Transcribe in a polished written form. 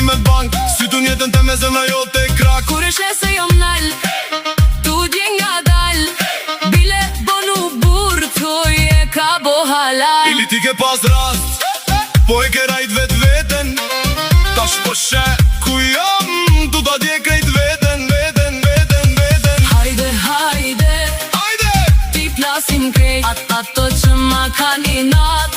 me bank, sy tu njetën të me zëna jo të krak. Kur është se jom nal, tu dje nga dal, bile bonu burë, toj e ka bo halal. Ili ti ke pas rast, po e ke rajt vet veten. Tash po she, ku jam, tu ta dje krejt veten, veten, veten, veten. Hajde, hajde, Hajde! ti plasim krejt, ato që ma ka një nat.